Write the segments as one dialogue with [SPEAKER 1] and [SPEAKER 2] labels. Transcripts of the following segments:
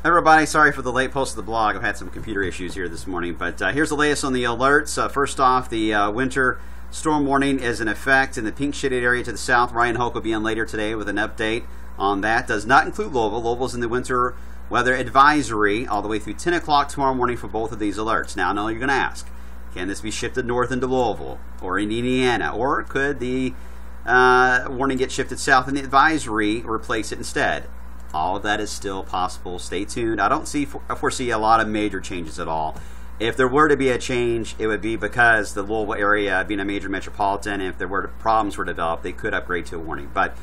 [SPEAKER 1] Everybody, sorry for the late post of the blog. I've had some computer issues here this morning, but here's the latest on the alerts. First off, the winter storm warning is in effect in the pink shaded area to the south. Ryan Hoke will be on later today with an update on that. Does not include Louisville. Louisville's in the winter weather advisory all the way through 10 o'clock tomorrow morning for both of these alerts. Now, I know you're going to ask, can this be shifted north into Louisville or in Indiana, or could the warning get shifted south and the advisory replace it instead? All of that is still possible. Stay tuned. I don't foresee a lot of major changes at all. If there were to be a change, it would be because the Louisville area being a major metropolitan, and if there were problems were developed, they could upgrade to a warning. But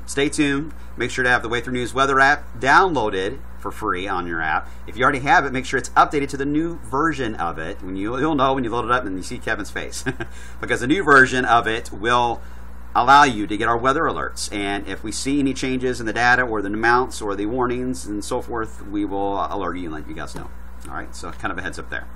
[SPEAKER 1] stay tuned. Make sure to have the Way Through News weather app downloaded for free on your app. If you already have it, make sure it's updated to the new version of it. You'll know when you load it up and you see Kevin's face. Because the new version of it will allow you to get our weather alerts, and if we see any changes in the data or the amounts or the warnings and so forth, we will alert you and let you guys know. All right, so kind of a heads up there.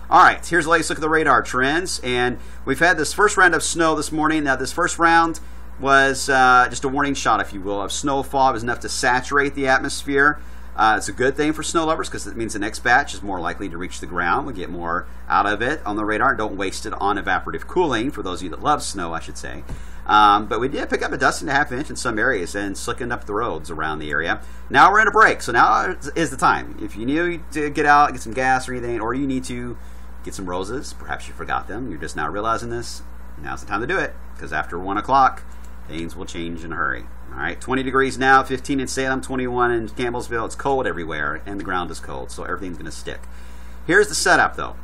[SPEAKER 1] All right, here's the latest look at the radar trends, and we've had this first round of snow this morning. Now, this first round was just a warning shot, if you will, of snowfall. It was enough to saturate the atmosphere. It's a good thing for snow lovers because it means the next batch is more likely to reach the ground. We'll get more out of it on the radar. Don't waste it on evaporative cooling, for those of you that love snow, I should say. But we did pick up a dust and a half inch in some areas and slickened up the roads around the area. Now we're in a break, so now is the time. If you need to get out, get some gas or anything, or you need to get some roses, perhaps you forgot them, you're just now realizing this, now's the time to do it, because after 1 o'clock, things will change in a hurry. All right, 20 degrees now, 15 in Salem, 21 in Campbellsville. It's cold everywhere, and the ground is cold, so everything's going to stick. Here's the setup, though.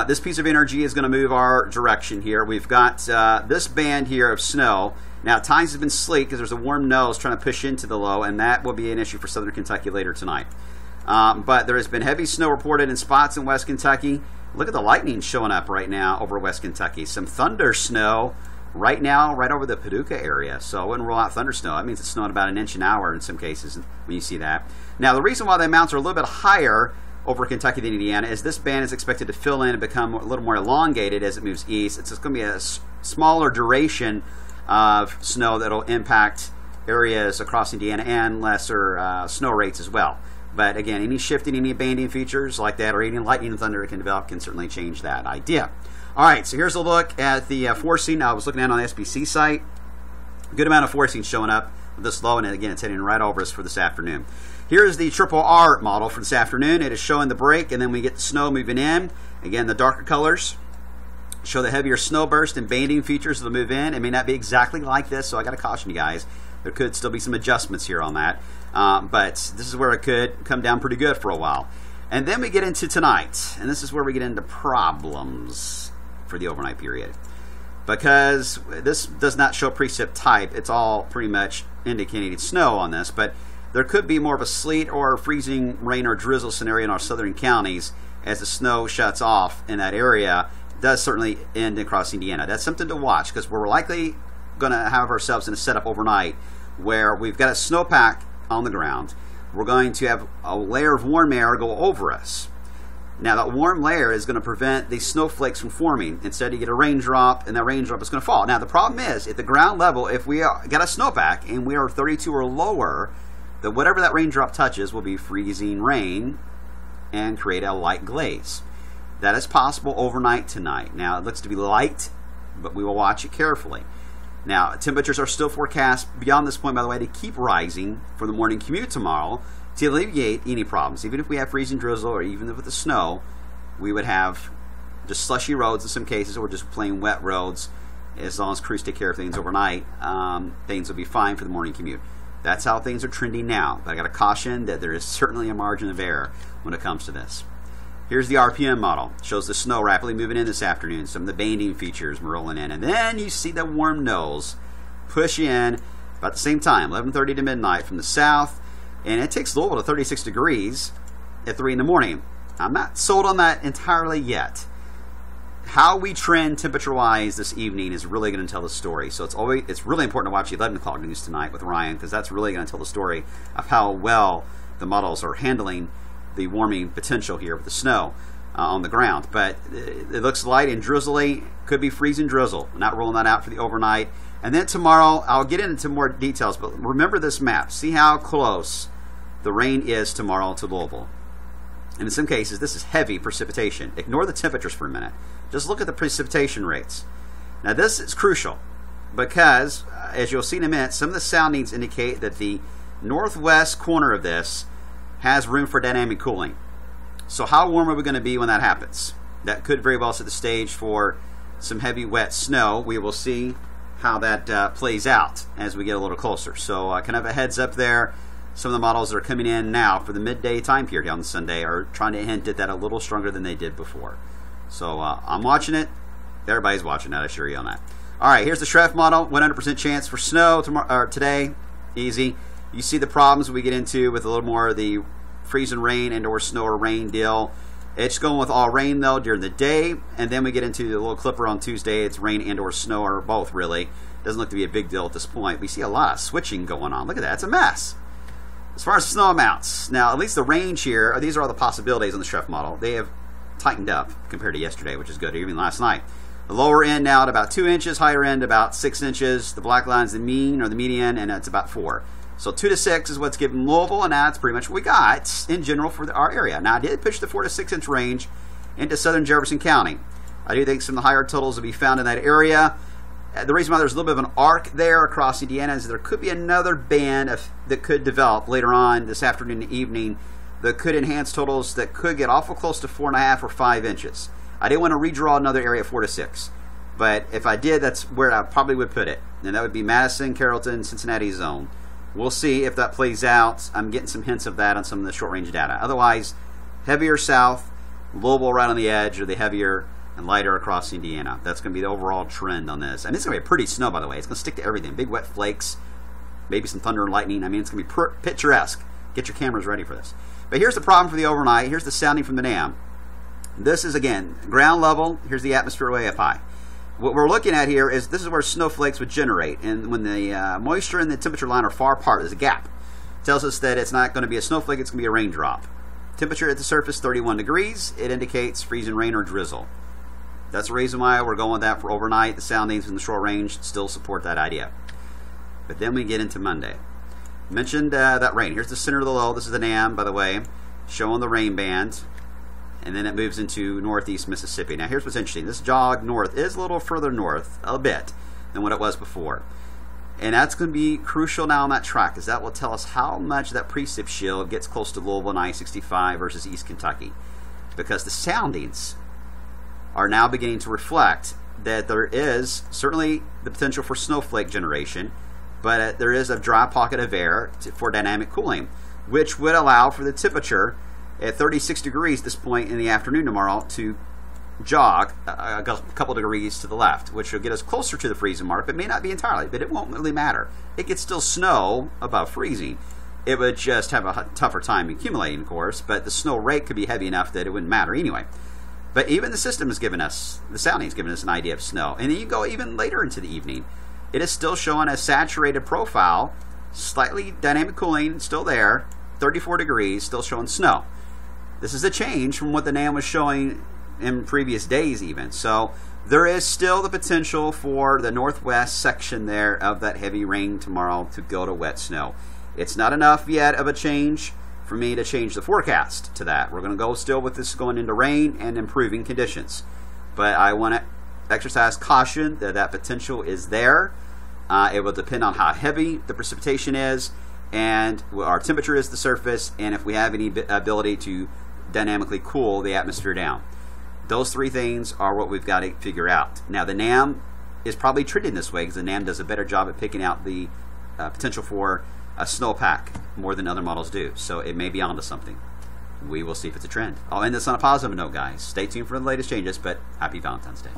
[SPEAKER 1] This piece of energy is going to move our direction here. We've got this band here of snow. Now, at times it's been sleet because there's a warm nose trying to push into the low, and that will be an issue for southern Kentucky later tonight. But there has been heavy snow reported in spots in West Kentucky. Look at the lightning showing up right now over West Kentucky. Some thunder snow right now, right over the Paducah area. So I wouldn't rule out thunder snow. That means it's snowing about an inch an hour in some cases when you see that. Now, the reason why the amounts are a little bit higher over Kentucky than Indiana is this band is expected to fill in and become a little more elongated as it moves east. It's just going to be a smaller duration of snow that will impact areas across Indiana and lesser snow rates as well. But again, any shifting, any banding features like that, or any lightning and thunder it can develop can certainly change that idea. All right, so here's a look at the forcing. I was looking at it on the SPC site. Good amount of forcing showing up with this low, and again, it's heading right over us for this afternoon. Here's the triple R model for this afternoon. It is showing the break, and then we get the snow moving in. Again, the darker colors show the heavier snow burst and banding features that'll move in. It may not be exactly like this, so I got to caution you guys. There could still be some adjustments here on that, but this is where it could come down pretty good for a while. And then we get into tonight, and this is where we get into problems for the overnight period, because this does not show precip type. It's all pretty much indicating snow on this, but there could be more of a sleet or freezing rain or drizzle scenario in our southern counties as the snow shuts off in that area. It does certainly end across Indiana. That's something to watch, because we're likely going to have ourselves in a setup overnight where we've got a snowpack on the ground. We're going to have a layer of warm air go over us. Now, that warm layer is going to prevent these snowflakes from forming. Instead, you get a raindrop, and that raindrop is going to fall. Now, the problem is, at the ground level, if we got a snowpack and we are 32 or lower, that whatever that raindrop touches will be freezing rain and create a light glaze. That is possible overnight tonight. Now, it looks to be light, but we will watch it carefully. Now, temperatures are still forecast beyond this point, by the way, to keep rising for the morning commute tomorrow to alleviate any problems. Even if we have freezing drizzle, or even with the snow, we would have just slushy roads in some cases, or just plain wet roads. As long as crews take care of things overnight, things will be fine for the morning commute. That's how things are trending now. But I got to caution that there is certainly a margin of error when it comes to this. Here's the RPM model. It shows the snow rapidly moving in this afternoon. Some of the banding features rolling in. And then you see the warm nose push in about the same time, 11:30 to midnight from the south. And it takes Louisville to 36 degrees at 3 in the morning. I'm not sold on that entirely yet. How we trend temperature-wise this evening is really going to tell the story. So it's really important to watch the 11 o'clock news tonight with Ryan, because that's really going to tell the story of how well the models are handling the warming potential here with the snow on the ground. But it looks light and drizzly. Could be freezing drizzle. Not ruling that out for the overnight. And then tomorrow, I'll get into more details, but remember this map. See how close the rain is tomorrow to Louisville. And in some cases, this is heavy precipitation. Ignore the temperatures for a minute. Just look at the precipitation rates. Now, this is crucial because, as you'll see in a minute, some of the soundings indicate that the northwest corner of this has room for dynamic cooling. So how warm are we going to be when that happens? That could very well set the stage for some heavy, wet snow. We will see how that plays out as we get a little closer. So kind of a heads up there. Some of the models that are coming in now for the midday time period on Sunday are trying to hint at that a little stronger than they did before. So I'm watching it. Everybody's watching that, I assure you on that. All right, here's the Schref model. 100% chance for snow tomorrow, or today. Easy. You see the problems we get into with a little more of the freezing rain and or snow or rain deal. It's going with all rain, though, during the day. And then we get into the little clipper on Tuesday. It's rain and or snow, or both, really. Doesn't look to be a big deal at this point. We see a lot of switching going on. Look at that. It's a mess. As far as snow amounts, now at least the range here, these are all the possibilities on the Schref model. They have tightened up compared to yesterday, which is good, even last night. The lower end now at about 2 inches, higher end about 6 inches. The black line's the mean or the median, and it's about 4. So 2 to 6 is what's given Louisville, and that's pretty much what we got in general for our area. Now I did push the 4 to 6 inch range into southern Jefferson County. I do think some of the higher totals will be found in that area. The reason why there's a little bit of an arc there across Indiana is there could be another band that could develop later on this afternoon and evening that could enhance totals that could get awful close to 4.5 or 5 inches. I didn't want to redraw another area at 4 to 6, but if I did, that's where I probably would put it, and that would be Madison, Carrollton, Cincinnati zone. We'll see if that plays out. I'm getting some hints of that on some of the short-range data. Otherwise, heavier south, Louisville right on the edge, or the heavier and lighter across Indiana. That's going to be the overall trend on this. And it's going to be a pretty snow, by the way. It's going to stick to everything. Big wet flakes, maybe some thunder and lightning. I mean, it's going to be picturesque. Get your cameras ready for this. But here's the problem for the overnight. Here's the sounding from the NAM. This is, again, ground level. Here's the atmosphere way up high. What we're looking at here is this is where snowflakes would generate. And when the moisture and the temperature line are far apart, there's a gap. It tells us that it's not going to be a snowflake, it's going to be a raindrop. Temperature at the surface, 31 degrees. It indicates freezing rain or drizzle. That's the reason why we're going with that for overnight. The soundings in the short range still support that idea. But then we get into Monday. Mentioned that rain. Here's the center of the low. This is the NAM, by the way, showing the rain band. And then it moves into northeast Mississippi. Now here's what's interesting. This jog north is a little further north, a bit, than what it was before. And that's going to be crucial now on that track, because that will tell us how much that precip shield gets close to Louisville and I-65 versus East Kentucky. Because the soundings are now beginning to reflect that there is certainly the potential for snowflake generation, but there is a dry pocket of air for dynamic cooling, which would allow for the temperature at 36 degrees at this point in the afternoon tomorrow to jog a couple degrees to the left, which will get us closer to the freezing mark, but may not be entirely, but it won't really matter. It could still snow above freezing. It would just have a tougher time accumulating, of course, but the snow rate could be heavy enough that it wouldn't matter anyway. But even the system has given us, the sounding has given us an idea of snow. And then you go even later into the evening. It is still showing a saturated profile, slightly dynamic cooling, still there, 34 degrees, still showing snow. This is a change from what the NAM was showing in previous days even. So there is still the potential for the northwest section there of that heavy rain tomorrow to go to wet snow. It's not enough yet of a change for me to change the forecast to that. We're going to go still with this going into rain and improving conditions. But I want to exercise caution that that potential is there. It will depend on how heavy the precipitation is and what our temperature is at the surface, and if we have any ability to dynamically cool the atmosphere down. Those three things are what we've got to figure out. Now the NAM is probably treated this way because the NAM does a better job at picking out the potential for a snowpack more than other models do. So it may be onto something. We will see if it's a trend. I'll end this on a positive note, guys. Stay tuned for the latest changes, but happy Valentine's Day.